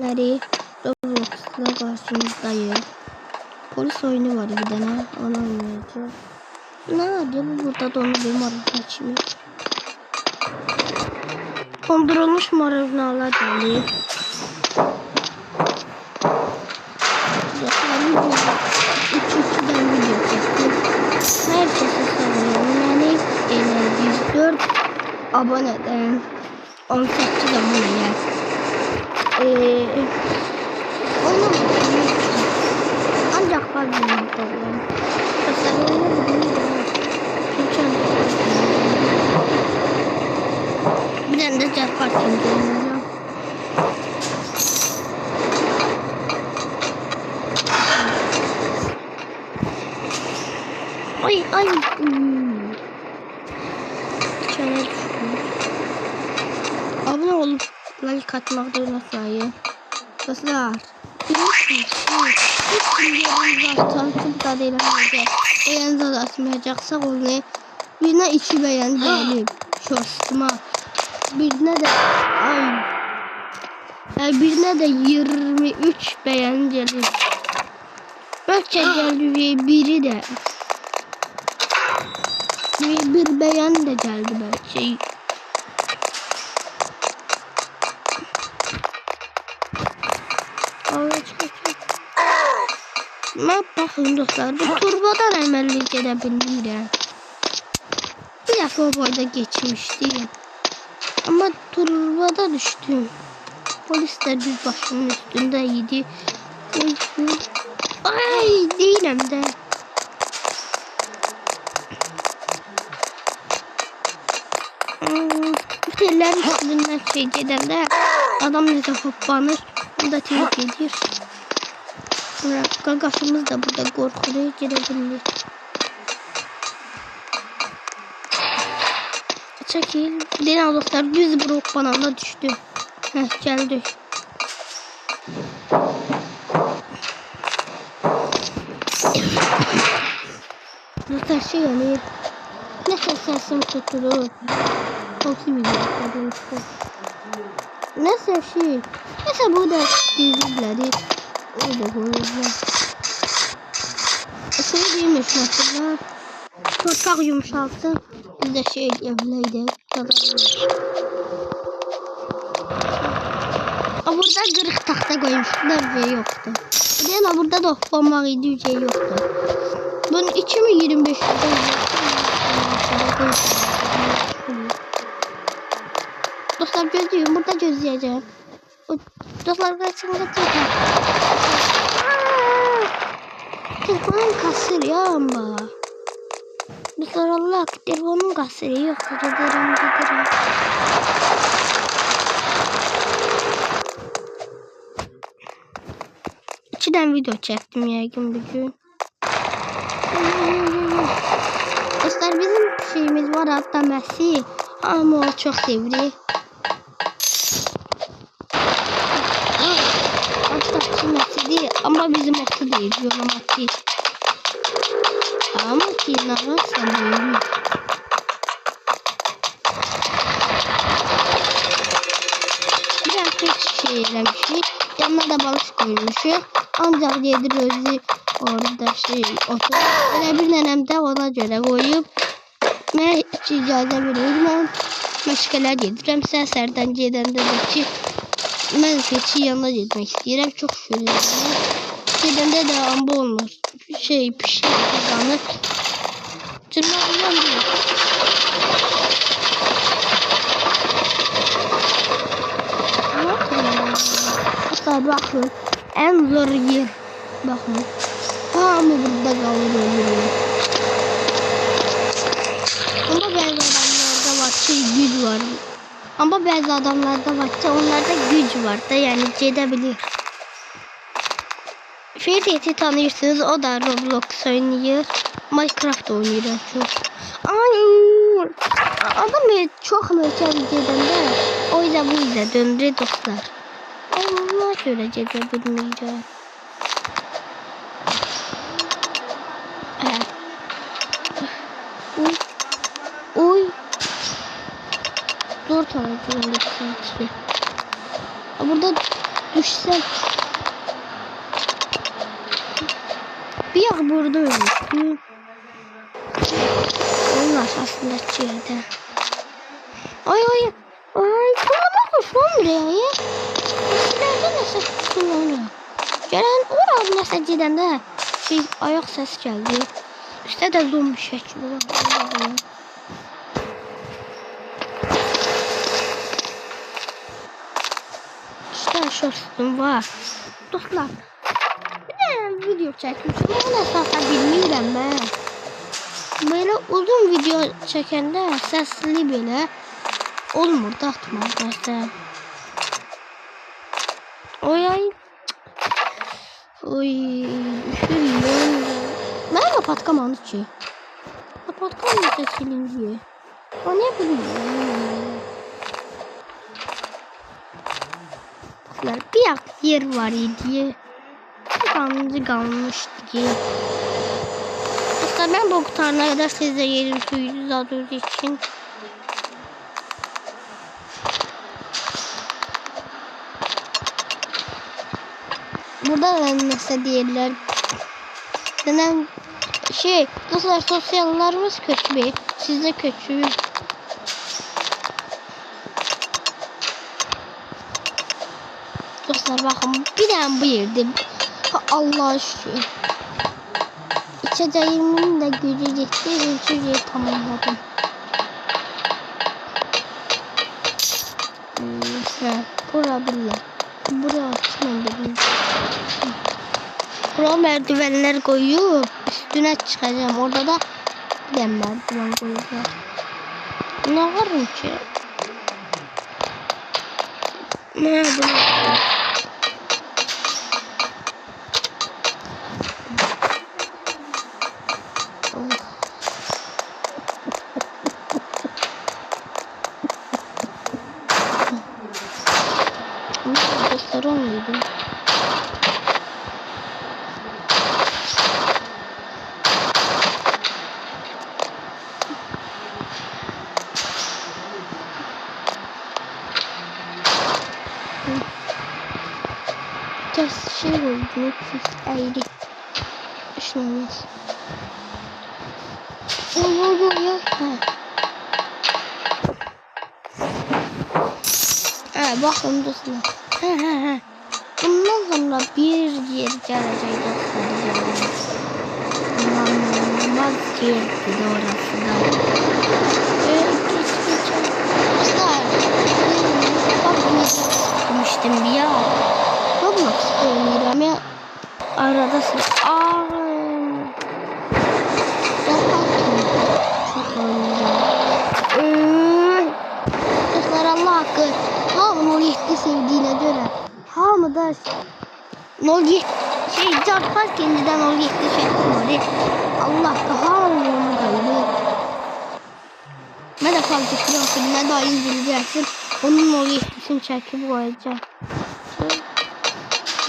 beri Roblox'la karşınızdayım. Polis oyunu var bir tane. Onu oynayacağız. Ne var ya bu burada dondu marul açımı. Dondurulmuş marullar geldi. Üçüncüden video çektim. Herkese seviyorum. Yani 104 aboneden 18 aboneye. Onu ancak kalbimde oluyor. Tasarımını bir tane de car parking oynayacağım. Ay. Şöyle abone olup like atmakta unutmayın. Dostlar. Takipte değilimizde beğeninizi atmayacaksak onu birine 2 beğen verelim. Şortuma. Birine de 23 beğen gelir. Belki geldi biri de bir beğen de geldi belki. Bakın dostlar, bu turbodan emellik edebilirim. Bir defa o boyda geçmiştim. Ama turboda düştüm. Polisler düz başımın üstündeydi. Ay değilim de. Tellerin üstünden giderler. Adam nece hoppanır. Bu da tehlike ediyor. Gagafımız da burada korkuyor, girebilir. Çekil. Denen dostlar düz bir hoppananda düştü. Geldi. Dostlar yani neyse sesim tutulur. Neyse bu da dizileri. Öyle koyacağım. Şey değilmiş mesela. Torpak yumuşaltı. Biz de evliydik. Burada kırık tahta koymuşlar ve yoktu. Yani burada da hoppamak idi şey yoktu. Bunun içi mi 25 lira? Dostlar gözlüğüm burada gözleyeceğim. Dostlar kaçın. Telefonum kasır ya ama. Dostlar Allah telefonum kasır yok. Giderim. İçiden video çektim ya bugün. Dostlar bizim şeyimiz var hatta Messi. Ama o çok sevdi. Messi ama bizim okul değil. Yollamak değil. Ama ki nasıl değil. Biraz pek şey eləmişik. Yanına da balık koymuşuz. Ancak yedir özü orada otur. Öyle bir nenemde ona göre koyup ben hiç icazə veriyorum. Məşqələr gedirəm. Sərdən gedəndə də ki mən keçi yanına gitmek istəyirəm. Çox şükür. Gedəndə də amba olmaz. Pişik kazanır. Cırmağından değil. Dostlar bakın. En zor yer. Bakın. Tamamı burada kalıyor. Ama bazı adamlarda var güç var. Ama bazı adamlarda var onlarda güç var da yani gidebilir. Ferdiyet'i tanıyorsunuz, o da Roblox oynuyor. Minecraft oynuyor çok. Ay, adam çok möhkəm gedəndə o yüzden bu yüzden döndü dostlar. Allah göre gedebilmeyeceğim. Oy. Zor tanıdım. Burada Düşsem. Bir yak burada ölmüştü. Onun aşağısındaki yerde. Ay ay. Ay kullanma koşuyorum buraya. Eskilerde nəsə kullanıyor. Gələn orada nəsə gedəndə bir ayak ses geldi. İşte de zombi şekli var. İşte şaşırdım var. Dostlar. Bir video çekmişim. Onu esasen bilmiyorum ben. Böyle uzun video çekende sesli bile olmur da atmaz mesela. Oy ay. Oy. Üşüyorum. Nerede patkamanı ki? Patkamanı da silinci. O ne bileyim. Bir yer var idi. Bir kalmıştı ki. Aslında ben bu kurtarana kadar size yerim suyunu aldığınız için. Burada mesela diyorlar. Denen dostlar sosyallarımız kötü bir. Size kötü. Dostlar bakın bir tane bu yerde. Allah'a şükür. İçeceğimin de gücü yetti. Üçüncüyü tamamladım. Bura bile. Bura açmam dedim. Bura merdivenler koyup üstüne çıkacağım. Orada da bir merdiven koyacağım. Ne var ki? Ne bu? Dostları olmuyordu. Ters oldu. Ayrı. Düşünmemiz. Bakın dostlar. Bundan sonra bir yer gelecek dostlar. İnanılmaz yerdi de orası da. Dostlar. Bakmıştım bir ya. Bakmak istiyorum ya. Arada sıra. Çok oynayacağım. Dostlar Allah hakkı. Hamı o yetti sevdiğine göre. Hamı da Carpark kendiden o yetti şey. Allah hakkı hamı onu kaydı. Ne de fazla kırılsın ne de izleyeceksin. Onun o yettisini çekip koyacağım.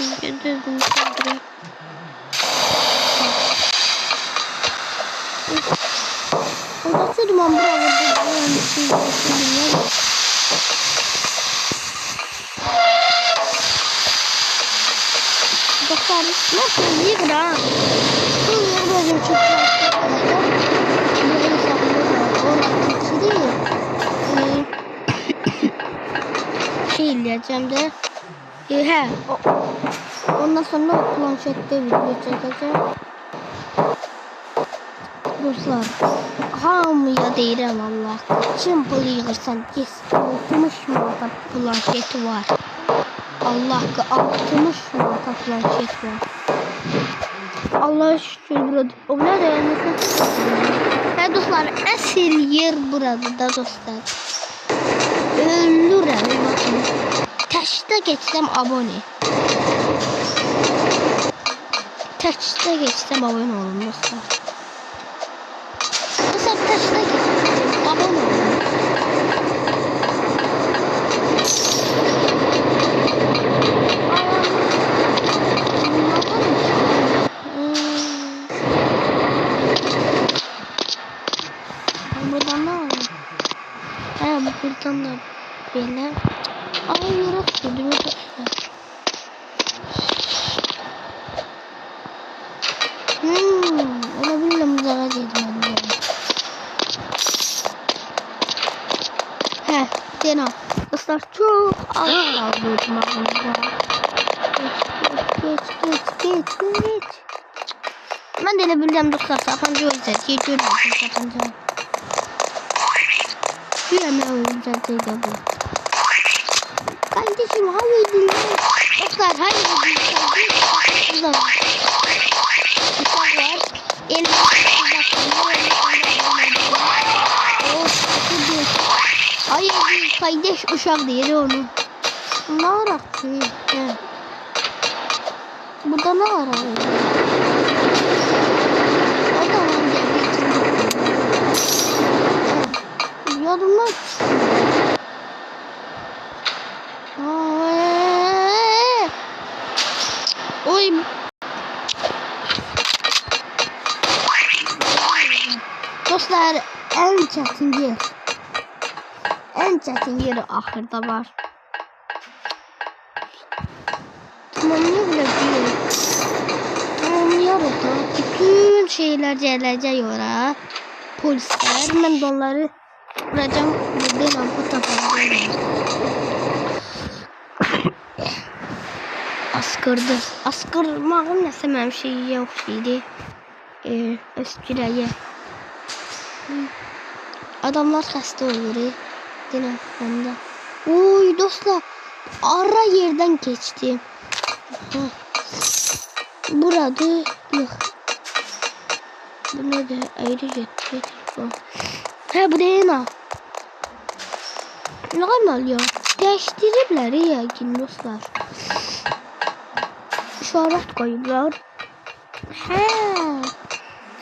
Düzgün kaldırayım. Orası duman burada. Dostlar nasıl yıkıra? Bu yıkıracım çok ileceğim de ondan sonra o planşette video çekeceğim. Dostlar hamıya deyirəm Allah. Çimpıl yığırsan yes 60 manata planşeti var. Allah ki 60 manata planşet var. Allah'a şükür burada. O ne dayanırsa. Dostlar əsl yer burada da dostlar. Ölürəm bakın. Təşdə geçsem abone. Təşdə geçsem abone olun dostlar. Dostlar təşdə geçsem abone olun. Buradan da buradan da böyle ay yarak sürdüm dostlar. dostlar çok az kaldı uçmağımıza. Geç. Ben de elə bilirəm dostlar tapanca öləcək. Görmüşüm tapanca. Güləmə öləcək də bu. Kardeşim haydi. Dostlar haydi. Burada var. Uçak var. Hayır kardeş uşak değil onu. Ne var ki? Burada ne var abi? O da var diye yadımdan oy. Dostlar en çetin yer. En çetin yeri ahırda var. Tamamlayarız da bütün şeyler gelecek ora. Polisler ben de onları vuracağım. Buradan bu tabanca. Askırdı. Askırmağın nəsə mənim şeyi yox idi. Öskürəyə. Adamlar xəstə olur. Dinə məndə. Oy dostlar. Ara yerden geçtim. Burada yok. Bu ne de ayrı gitti. Ha bu değil mi? Normal ya. Değiştiriblər ya dostlar. İşaret koyuyorlar. He.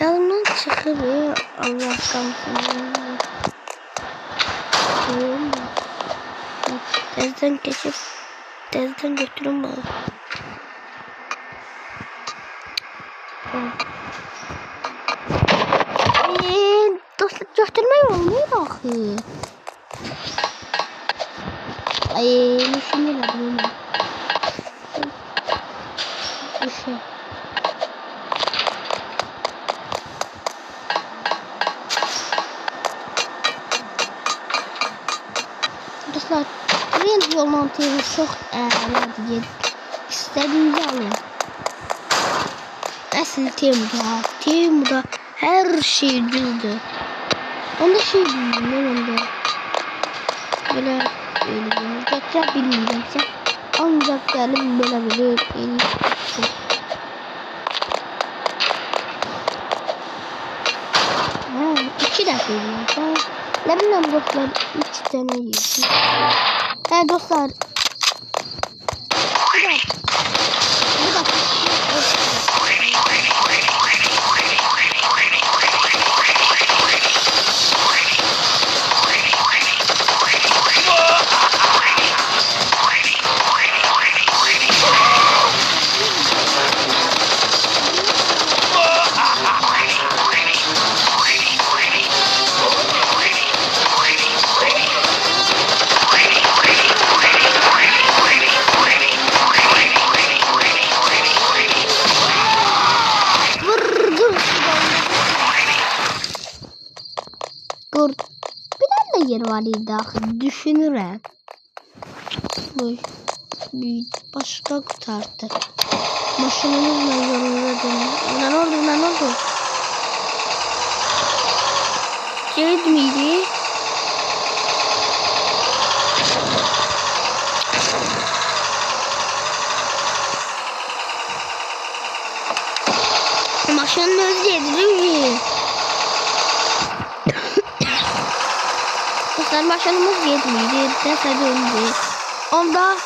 Yanımdan çıkır ya. Allah kahretsin. Tezden geçip tezden götürün bana. Dostlar götürmeyi olmuyor axı. Ne şimdi bunu? Bir şey. Dostlar, Rent yol mantığı çok əladır. İstediğinizi alın. Əsl Temu'da her şey düzdür. Onda şey bilmiyorum onda. Böyle gerçekten bilmeyeceksin. Ancak gelip böyle iki dakika yiyorum. Ne bileyim dostlar 3 tane yiyorum. He dostlar. Bir dakika. Bir tane yer var idi düşünürəm. Bir başka kurtardı. Maşınımızla yoluna dönüyor. Ne oldu? Ced miydi? Maşının özü yediriyor. Dostlar maşınımız yetmeydi. Dese döndü. Onda